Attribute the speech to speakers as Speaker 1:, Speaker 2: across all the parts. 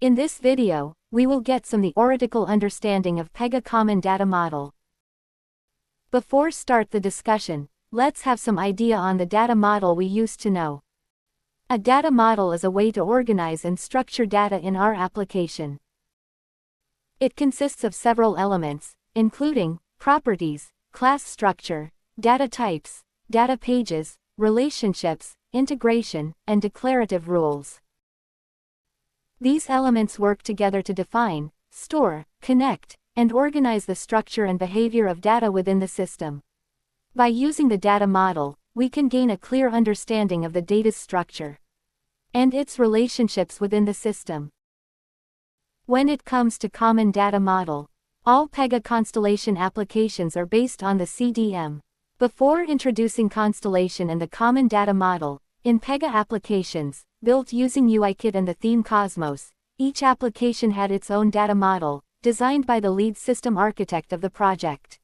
Speaker 1: In this video, we will get some theoretical understanding of Pega Common Data Model. Before start the discussion, let's have some idea on the data model we used to know. A data model is a way to organize and structure data in our application. It consists of several elements, including properties, class structure, data types, data pages, relationships, integration, and declarative rules. These elements work together to define, store, connect, and organize the structure and behavior of data within the system. By using the data model, we can gain a clear understanding of the data's structure and its relationships within the system. When it comes to Common Data Model, all Pega Constellation applications are based on the CDM. Before introducing Constellation and the Common Data Model, in Pega applications, built using UIKit and the theme Cosmos, each application had its own data model, designed by the lead system architect of the project.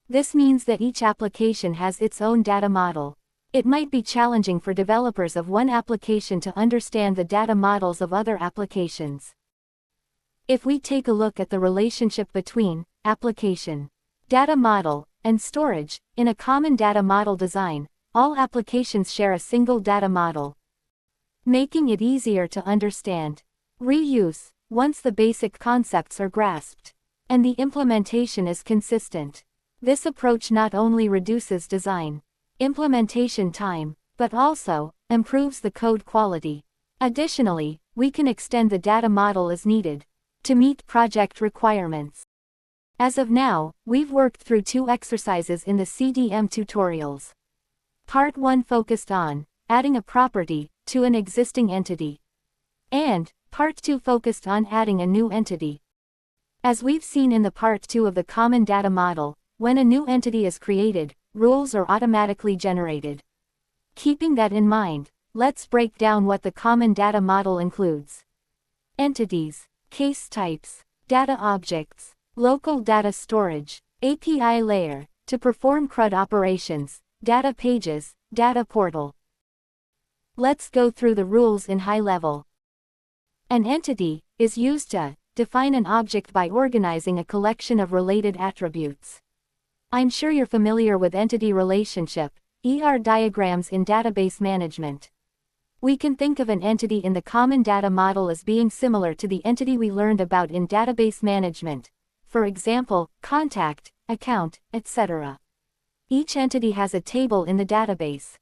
Speaker 1: This means that each application has its own data model. It might be challenging for developers of one application to understand the data models of other applications. If we take a look at the relationship between application, data model, and storage, in a common data model design, all applications share a single data model, making it easier to understand. Reuse, once the basic concepts are grasped, and the implementation is consistent. This approach not only reduces design, implementation time, but also improves the code quality. Additionally, we can extend the data model as needed to meet project requirements. As of now, we've worked through 2 exercises in the CDM tutorials. Part 1 focused on adding a property to an existing entity, and Part 2 focused on adding a new entity. As we've seen in the Part 2 of the Common Data Model, when a new entity is created, rules are automatically generated. Keeping that in mind, let's break down what the Common Data Model includes. Entities, case types, data objects, local data storage, API layer, to perform CRUD operations, data pages, data portal. Let's go through the rules in high level. An entity is used to define an object by organizing a collection of related attributes. I'm sure you're familiar with entity relationship, diagrams in database management. We can think of an entity in the Common Data Model as being similar to the entity we learned about in database management. For example, contact, account, etc. Each entity has a table in the database.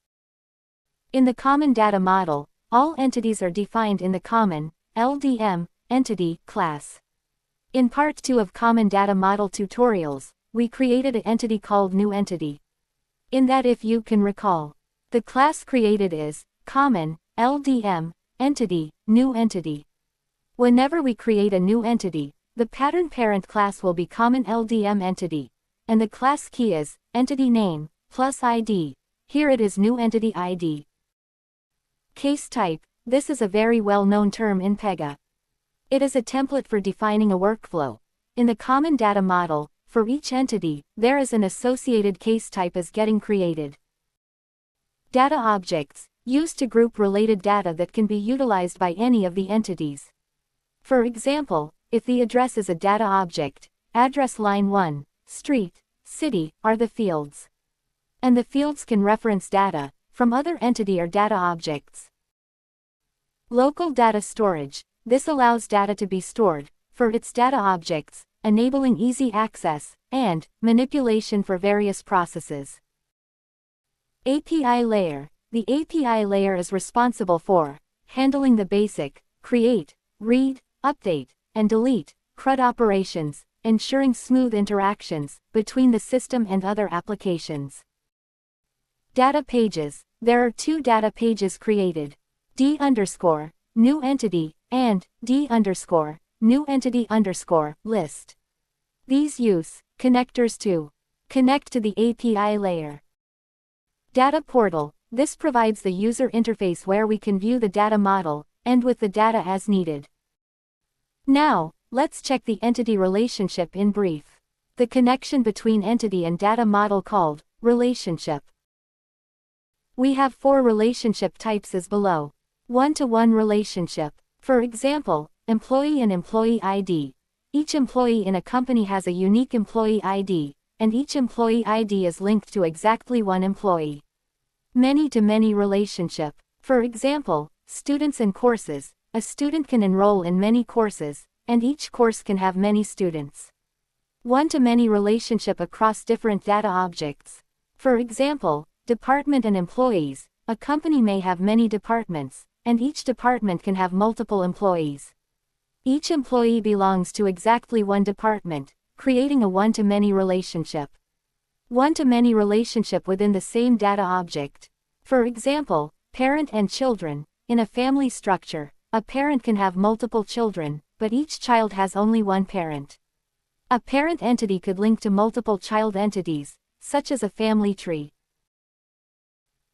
Speaker 1: In the Common Data Model, all entities are defined in the Common LDM entity class. In Part 2 of Common Data Model tutorials, we created an entity called New Entity. In that, if you can recall, the class created is Common LDM entity New Entity. Whenever we create a new entity, the pattern parent class will be Common LDM entity, and the class key is entity name plus ID. Here it is New Entity ID. Case type, this is a very well-known term in Pega. It is a template for defining a workflow. In the Common Data Model, for each entity, there is an associated case type as getting created. Data objects, used to group related data that can be utilized by any of the entities. For example, if the address is a data object, address line 1, street, city, are the fields. And the fields can reference data from other entity or data objects. Local data storage, this allows data to be stored for its data objects, enabling easy access and manipulation for various processes. API layer, the API layer is responsible for handling the basic create, read, update, and delete CRUD operations, ensuring smooth interactions between the system and other applications. Data pages, there are 2 data pages created, D_new entity and D_new entity list. These use connectors to connect to the API layer. Data portal, this provides the user interface where we can view the data model and with the data as needed. Now, let's check the entity relationship in brief. The connection between entity and data model called relationship. We have 4 relationship types as below. One-to-one relationship. For example, employee and employee ID. Each employee in a company has a unique employee ID, and each employee ID is linked to exactly one employee. Many-to-many relationship. For example, students and courses. A student can enroll in many courses, and each course can have many students. One-to-many relationship across different data objects. For example, department and employees. A company may have many departments, and each department can have multiple employees. Each employee belongs to exactly one department, creating a one-to-many relationship. One-to-many relationship within the same data object. For example, parent and children. In a family structure, a parent can have multiple children, but each child has only one parent. A parent entity could link to multiple child entities, such as a family tree.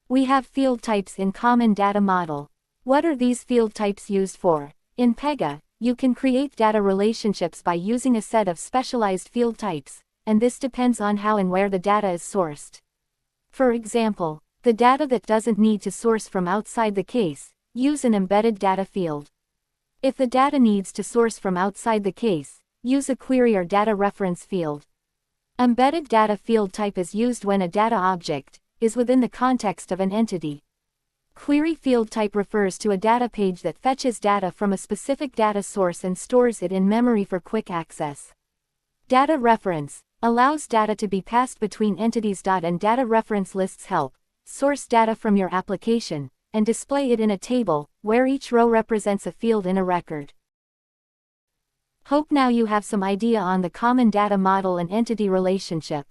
Speaker 1: We have field types in Common Data Model. What are these field types used for? In Pega, you can create data relationships by using a set of specialized field types, and this depends on how and where the data is sourced. For example, the data that doesn't need to source from outside the case, use an embedded data field. If the data needs to source from outside the case, use a query or data reference field. Embedded data field type is used when a data object is within the context of an entity. Query field type refers to a data page that fetches data from a specific data source and stores it in memory for quick access. Data reference allows data to be passed between entities. And data reference lists help source data from your application and display it in a table, where each row represents a field in a record. Hope now you have some idea on the Common Data Model and entity relationship.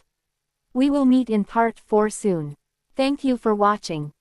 Speaker 1: We will meet in part 4 soon. Thank you for watching.